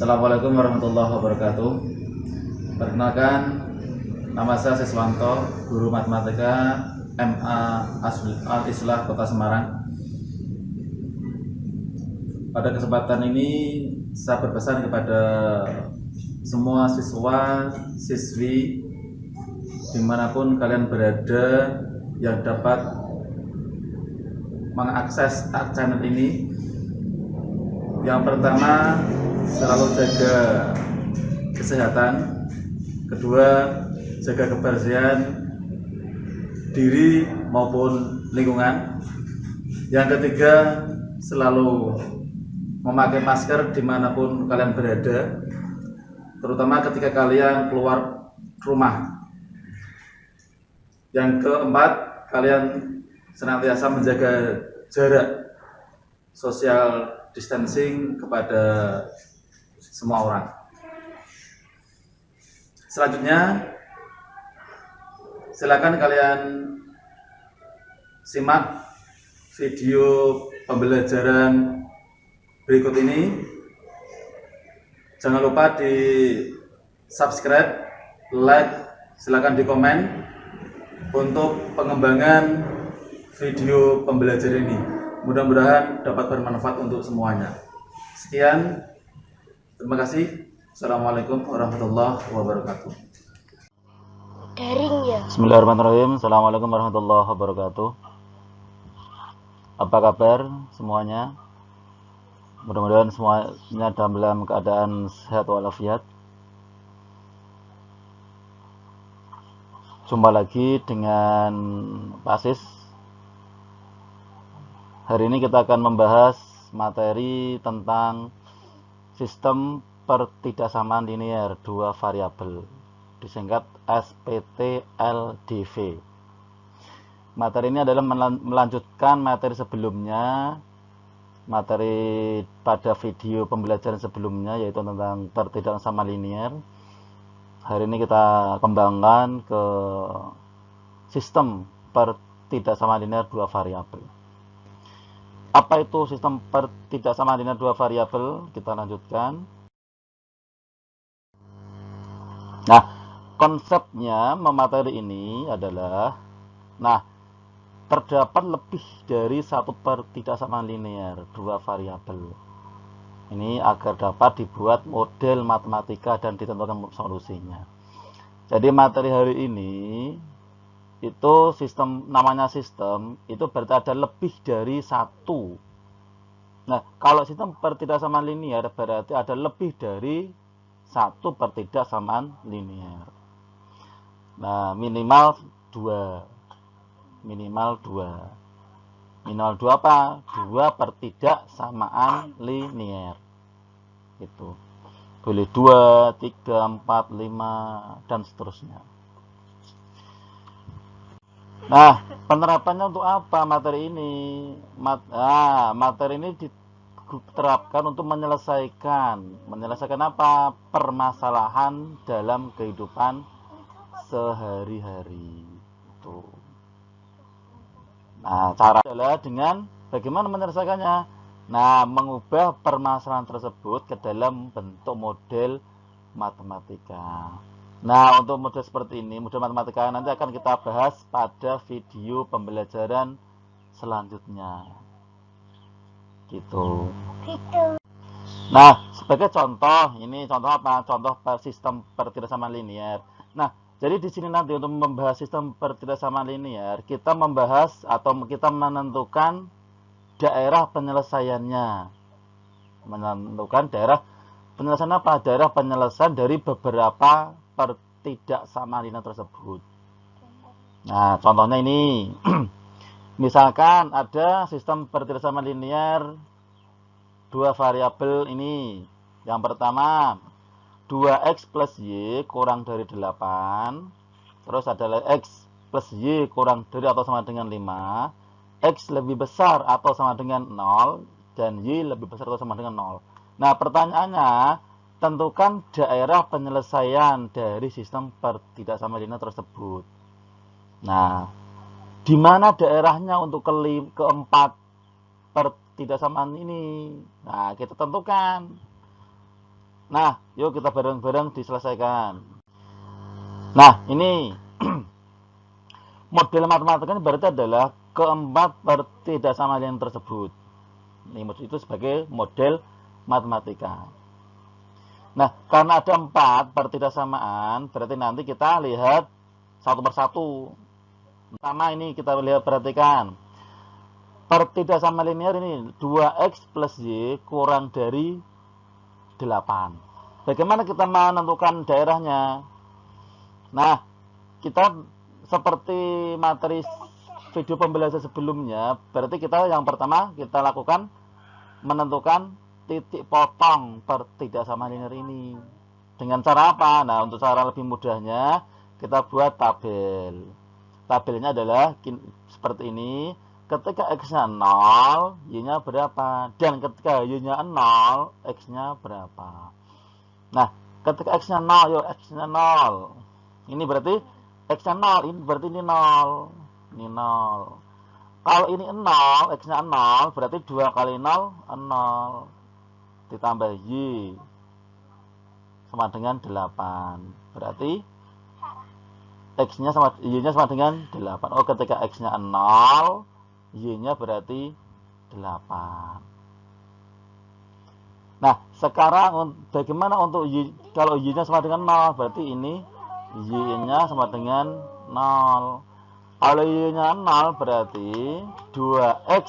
Assalamualaikum warahmatullahi wabarakatuh. Perkenalkan, nama saya Siswanto, guru matematika MA Al-Islah Kota Semarang. Pada kesempatan ini saya berpesan kepada semua siswa, siswi dimanapun kalian berada yang dapat mengakses channel ini. Yang pertama, selalu jaga kesehatan. Kedua, jaga kebersihan diri maupun lingkungan. Yang ketiga, selalu memakai masker dimanapun kalian berada, terutama ketika kalian keluar rumah. Yang keempat, kalian senantiasa menjaga jarak social distancing kepada semua orang. Selanjutnya, silakan kalian simak video pembelajaran berikut ini. Jangan lupa di subscribe, like, silakan di komen untuk pengembangan video pembelajaran ini. Mudah-mudahan dapat bermanfaat untuk semuanya. Sekian, terima kasih. Assalamualaikum warahmatullahi wabarakatuh. Daring ya. Bismillahirrahmanirrahim. Assalamualaikum warahmatullahi wabarakatuh. Apa kabar semuanya? Mudah-mudahan semuanya dalam keadaan sehat walafiat. Jumpa lagi dengan Pak Sis. Hari ini kita akan membahas materi tentang sistem pertidaksamaan linear dua variabel, disingkat SPT-LDV. Materi ini adalah melanjutkan materi sebelumnya, materi pada video pembelajaran sebelumnya, yaitu tentang pertidaksamaan linear. Hari ini kita kembangkan ke sistem pertidaksamaan linear dua variabel. Apa itu sistem pertidaksamaan linear dua variabel? Kita lanjutkan. Nah, konsepnya memateri ini adalah, terdapat lebih dari satu pertidaksamaan linear dua variabel. Ini agar dapat dibuat model matematika dan ditentukan solusinya. Jadi materi hari ini itu namanya sistem, itu berarti ada lebih dari satu. Nah, kalau sistem pertidaksamaan linear berarti ada lebih dari satu pertidaksamaan linear. Nah, minimal dua. Minimal apa? Dua pertidaksamaan linear. Itu. Boleh 2, 3, 4, 5 dan seterusnya. Nah, penerapannya untuk apa materi ini? Materi ini diterapkan untuk menyelesaikan apa? Permasalahan dalam kehidupan sehari-hari. Itu. Nah, cara adalah dengan bagaimana menyelesaikannya? Nah, mengubah permasalahan tersebut ke dalam bentuk model matematika. Nah, untuk model seperti ini, model matematika nanti akan kita bahas pada video pembelajaran selanjutnya. Gitu. Nah, sebagai contoh, ini contoh apa? Contoh sistem pertidaksamaan linear. Nah, jadi di sini nanti untuk membahas sistem pertidaksamaan linear, kita membahas atau kita menentukan daerah penyelesaiannya. Menentukan daerah penyelesaian apa? Daerah penyelesaian dari beberapa pertidaksamaan linear tersebut. Nah, contohnya ini. Misalkan ada sistem pertidaksamaan linear dua variabel ini. Yang pertama, 2x plus y kurang dari 8. Terus ada x plus y kurang dari atau sama dengan 5. X lebih besar atau sama dengan 0. Dan y lebih besar atau sama dengan 0. Nah, pertanyaannya, tentukan daerah penyelesaian dari sistem pertidaksamaan linear tersebut. Nah, di mana daerahnya untuk keempat pertidaksamaan ini? Nah, kita tentukan. Nah, yuk kita bareng-bareng diselesaikan. Nah, ini model matematika ini berarti adalah keempat pertidaksamaan yang tersebut. Ini itu sebagai model matematika. Nah, karena ada 4 pertidaksamaan, berarti nanti kita lihat satu persatu. Pertama ini kita lihat, perhatikan. Pertidaksamaan linear ini 2x plus y kurang dari 8. Bagaimana kita menentukan daerahnya? Nah, kita seperti materi video pembelajaran sebelumnya, berarti kita yang pertama kita lakukan menentukan titik potong pertidaksamaan linear ini. Dengan cara apa? Nah, untuk cara lebih mudahnya kita buat tabel. Tabelnya adalah seperti ini. Ketika x-nya 0, y-nya berapa? Dan ketika y-nya 0, x-nya berapa? Nah, ketika x-nya 0, yuk x-nya 0. Ini berarti x-nya 0, ini berarti ini 0. Ini 0. Kalau ini 0, x-nya 0, berarti 2 kali 0, 0. Ditambah y sama dengan 8. Berarti x-nya sama y-nya sama dengan 8. Oh, ketika x-nya 0, y-nya berarti 8. Nah, sekarang bagaimana untuk y? Kalau y-nya sama dengan 0, berarti ini y-nya sama dengan 0. Kalau y-nya 0, berarti 2x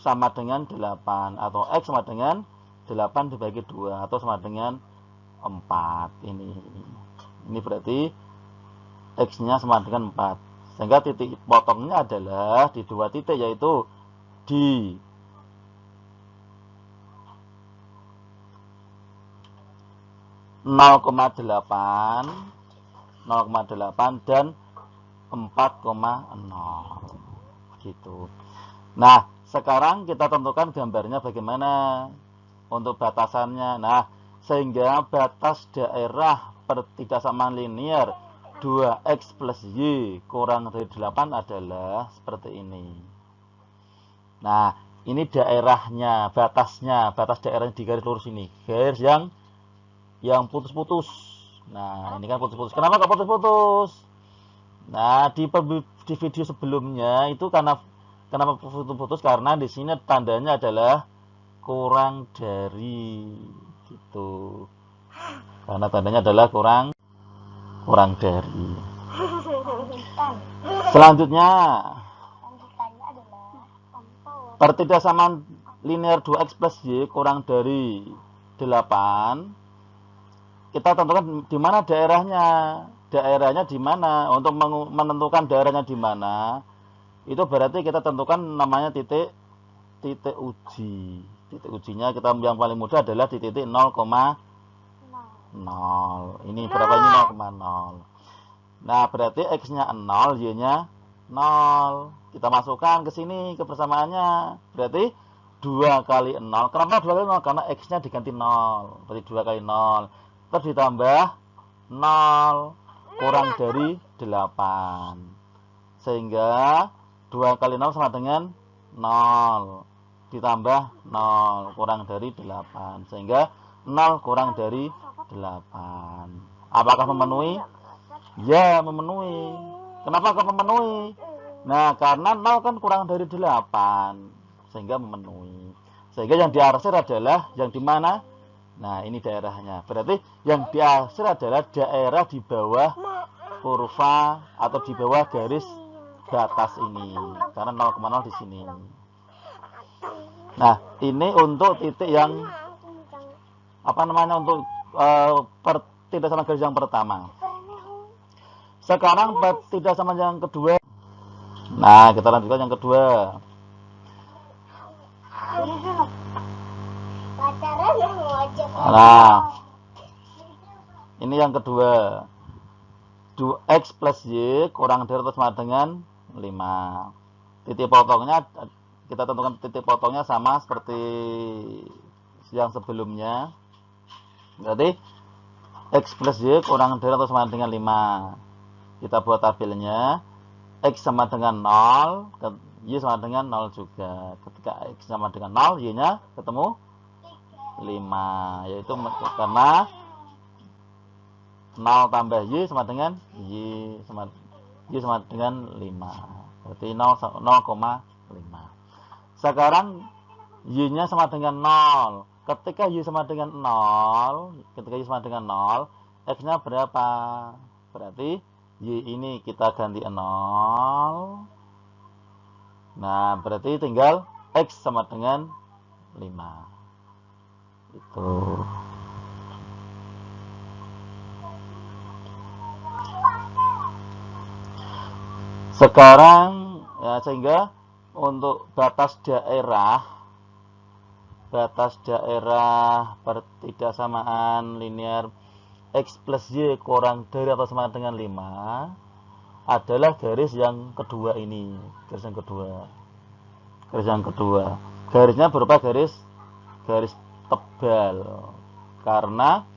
sama dengan 8. Atau x sama dengan 8 dibagi 2. Atau sama dengan 4. Ini berarti x-nya sama dengan 4. Sehingga titik potongnya adalah di 2 titik, yaitu di 0,8, 0,8 dan 4,0 gitu. Nah, sekarang kita tentukan gambarnya bagaimana untuk batasannya. Nah, sehingga batas daerah pertidaksamaan linear 2x plus y kurang dari 8 adalah seperti ini. Nah, ini daerahnya, batasnya, batas daerahnya di garis lurus ini. Garis yang putus-putus. Nah, ini kan putus-putus. Kenapa kok putus-putus? Nah, di video sebelumnya itu kenapa putus-putus? Karena di sini tandanya adalah kurang dari gitu. Karena tandanya adalah kurang dari. Selanjutnya, pertidaksamaan linear 2x plus y kurang dari 8. Kita tentukan di mana daerahnya. Daerahnya di mana? Untuk menentukan daerahnya di mana, itu berarti kita tentukan namanya titik uji. Titik ujinya kita yang paling mudah adalah di titik 0,0. Ini berapa ini 0,0. Nah, berarti x-nya 0, y-nya 0. Kita masukkan ke sini ke persamaannya. Berarti 2 kali 0. Kenapa 2 kali 0? Karena x-nya diganti 0. Berarti 2 kali 0. Terus ditambah 0 kurang dari 8. Sehingga 2 kali 0 sama dengan 0. Ditambah 0 kurang dari 8. Sehingga 0 kurang dari 8. Apakah memenuhi? Ya, memenuhi. Kenapa kok memenuhi? Nah, karena 0 kan kurang dari 8. Sehingga memenuhi. Sehingga yang diarsir adalah yang di mana? Nah, ini daerahnya. Berarti yang diarsir adalah daerah di bawah kurva atau di bawah garis batas ini. Karena 0,0 di sini. Nah, ini untuk titik yang untuk pertidaksamaan garis yang pertama. Sekarang pertidaksamaan yang kedua. Nah, kita lanjutkan yang kedua. Nah, ini yang kedua. 2x plus y kurang dari atau sama dengan 5. Titik potongnya kita tentukan titik potongnya sama seperti yang sebelumnya. Berarti x plus y kurang dari atau sama dengan 5. Kita buat tabelnya. X sama dengan 0, y sama dengan 0 juga. Ketika x sama dengan 0, y-nya ketemu 5, yaitu karena 0 tambah Y sama dengan Y sama dengan 5. Berarti 0,5. Sekarang Y-nya sama dengan 0. Ketika Y sama dengan 0, X-nya berapa? Berarti Y ini kita ganti 0. Nah, berarti tinggal X sama dengan 5. Itu. Sekarang ya, sehingga untuk batas daerah pertidaksamaan linear X plus Y kurang dari atau sama dengan 5 adalah garis yang kedua ini. Garis yang kedua. Garisnya berupa garis tebal. Karena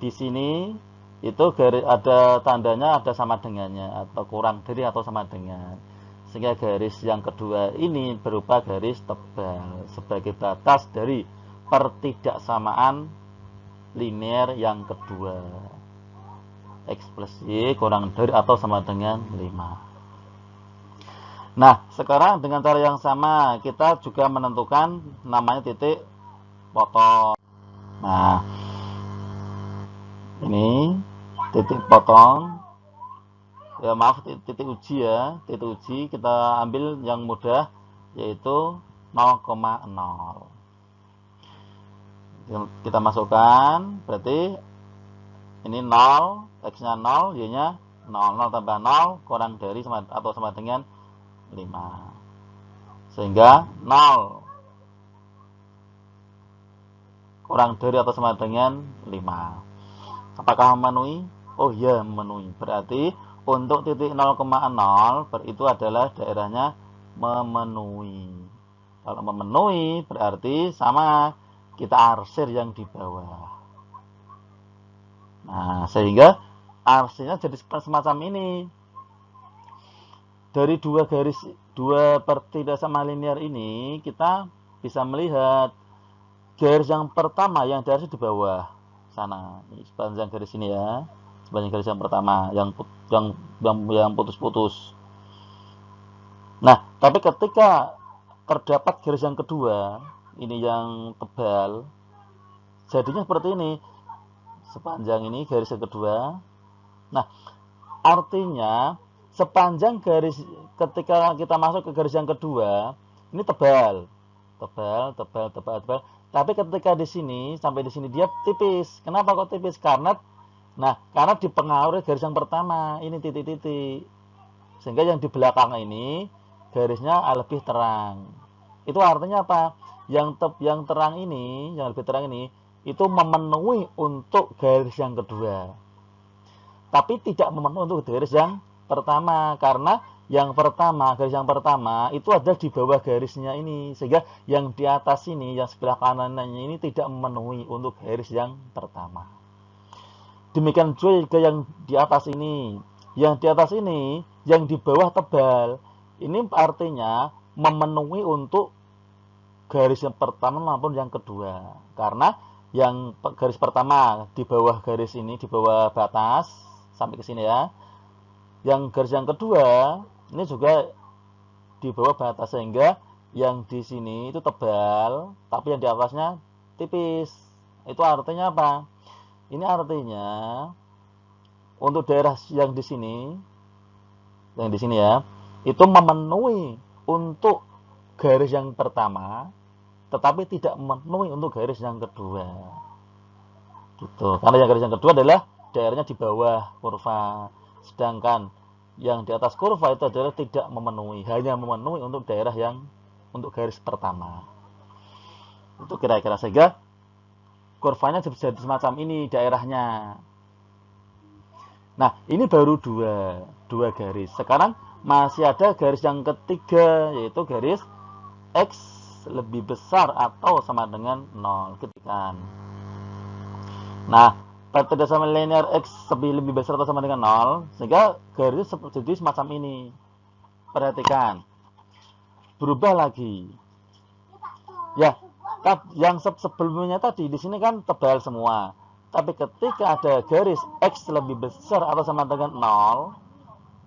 di sini itu garis ada tandanya ada sama dengannya atau kurang dari atau sama dengan, sehingga garis yang kedua ini berupa garis tebal sebagai batas dari pertidaksamaan linear yang kedua, X plus Y kurang dari atau sama dengan 5. Nah, sekarang dengan cara yang sama kita juga menentukan namanya titik potong. Nah, ini titik potong, ya maaf, titik uji ya, titik uji kita ambil yang mudah yaitu 0,0. Kita masukkan, berarti ini 0, X-nya 0, Y-nya 0, 0 tambah 0 kurang dari atau sama dengan 5. Sehingga 0 kurang dari atau sama dengan 5. Apakah memenuhi? Oh ya, memenuhi. Berarti untuk titik 0,0 itu adalah daerahnya memenuhi. Kalau memenuhi berarti sama, kita arsir yang di bawah. Nah, sehingga arsirnya jadi semacam ini. Dari dua pertidaksamaan linear ini kita bisa melihat garis yang pertama yang dari di bawah sana, sepanjang garis ini ya, sepanjang garis yang pertama yang putus-putus. Nah, tapi ketika terdapat garis yang kedua, ini yang tebal, jadinya seperti ini, sepanjang ini garis yang kedua. Nah, artinya sepanjang garis ketika kita masuk ke garis yang kedua, ini tebal. Tapi ketika di sini sampai di sini dia tipis. Kenapa kok tipis? Karena dipengaruhi garis yang pertama, ini titik-titik. Sehingga yang di belakang ini garisnya lebih terang. Itu artinya apa? Yang terang ini, yang lebih terang ini itu memenuhi untuk garis yang kedua. Tapi tidak memenuhi untuk garis yang pertama, karena garis yang pertama itu ada di bawah garisnya ini, sehingga yang di atas ini, yang sebelah kanannya ini tidak memenuhi untuk garis yang pertama. Demikian juga yang di atas ini, yang di bawah tebal, ini artinya memenuhi untuk garis yang pertama maupun yang kedua, karena yang garis pertama di bawah garis ini, di bawah batas sampai ke sini ya. Yang garis yang kedua ini juga di bawah batas, sehingga yang di sini itu tebal, tapi yang di atasnya tipis. Itu artinya apa? Ini artinya untuk daerah yang di sini ya, itu memenuhi untuk garis yang pertama, tetapi tidak memenuhi untuk garis yang kedua. Gitu. Karena yang garis yang kedua adalah daerahnya di bawah kurva, sedangkan yang di atas kurva itu adalah tidak memenuhi, hanya memenuhi untuk daerah yang untuk garis pertama. Itu kira-kira, sehingga kurvanya jadi semacam ini daerahnya. Nah, ini baru dua garis. Sekarang masih ada garis yang ketiga, yaitu garis X lebih besar atau sama dengan 0. Ketikkan. Nah, pertidaksamaan linear X lebih besar atau sama dengan 0, sehingga garis jadi semacam ini. Perhatikan. Berubah lagi. Ya, Yang sebelumnya tadi di sini kan tebal semua. Tapi ketika ada garis X lebih besar atau sama dengan 0,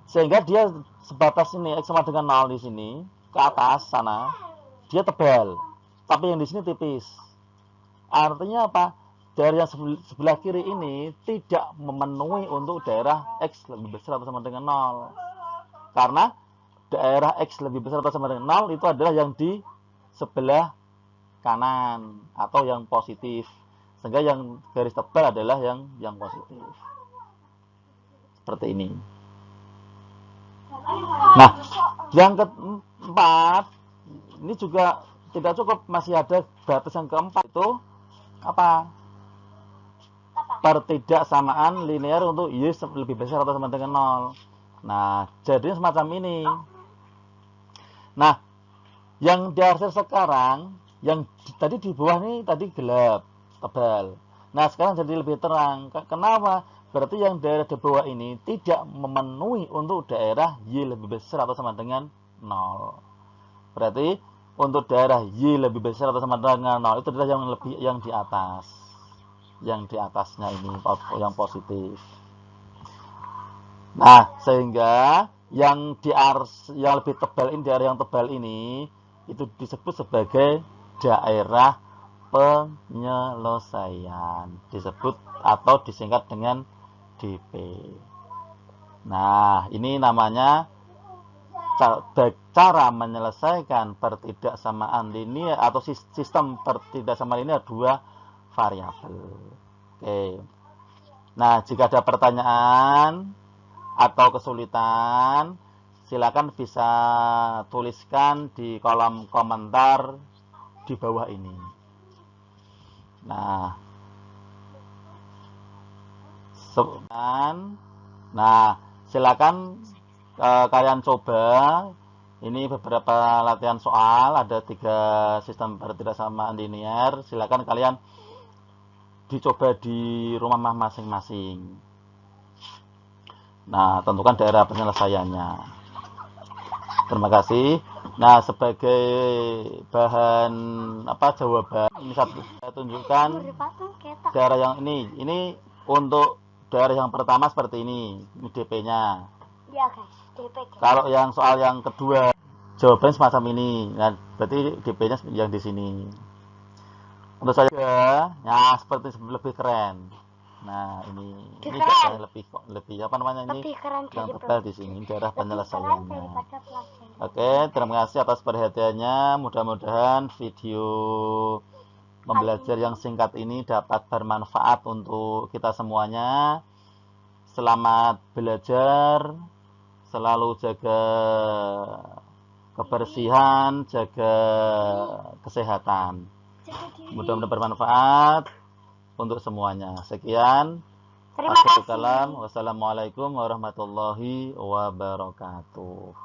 sehingga dia sebatas ini X sama dengan 0 di sini, ke atas sana, dia tebal. Tapi yang di sini tipis. Artinya apa? Daerah yang sebelah kiri ini tidak memenuhi untuk daerah X lebih besar atau sama dengan 0. Karena daerah X lebih besar atau sama dengan 0 itu adalah yang di sebelah kanan atau yang positif. Sehingga yang garis tebal adalah yang positif. Seperti ini. Nah, yang keempat, ini juga tidak cukup, masih ada batas yang keempat itu apa? Pertidaksamaan linear untuk Y lebih besar atau sama dengan 0. Nah, jadinya semacam ini. Nah, yang diarsir sekarang, yang tadi di bawah ini tadi gelap, tebal. Nah, sekarang jadi lebih terang. Kenapa? Berarti yang daerah di bawah ini tidak memenuhi untuk daerah Y lebih besar atau sama dengan 0. Berarti untuk daerah Y lebih besar atau sama dengan 0 itu adalah yang di atas. Yang di atasnya ini yang positif. Nah, sehingga yang lebih tebal ini, daerah yang tebal ini itu disebut sebagai daerah penyelesaian, disebut atau disingkat dengan DP. Nah, ini namanya cara menyelesaikan pertidaksamaan linear atau sistem pertidaksamaan linear dua variabel. Oke. Nah, jika ada pertanyaan atau kesulitan, silakan bisa tuliskan di kolom komentar di bawah ini. Nah, silakan kalian coba. Ini beberapa latihan soal, ada 3 sistem pertidaksamaan linear. Silakan kalian dicoba di rumah masing-masing. Nah, tentukan daerah penyelesaiannya. Terima kasih. Nah, sebagai bahan jawaban, ini saya tunjukkan daerah yang ini untuk daerah yang pertama seperti ini DP-nya. Ya guys, DP. Kalau yang soal yang kedua, jawabannya semacam ini. Nah, berarti DP-nya yang di sini. Untuk saya, ya seperti lebih keren. Nah, ini daerah lebih apa namanya ini? Yang tebal di sini, daerah penyelesaiannya. Oke, terima kasih atas perhatiannya. Mudah-mudahan video membelajar yang singkat ini dapat bermanfaat untuk kita semuanya. Selamat belajar. Selalu jaga kebersihan, jaga kesehatan. Mudah-mudahan bermanfaat untuk semuanya. Sekian. Terima kasih. Wassalamualaikum warahmatullahi wabarakatuh.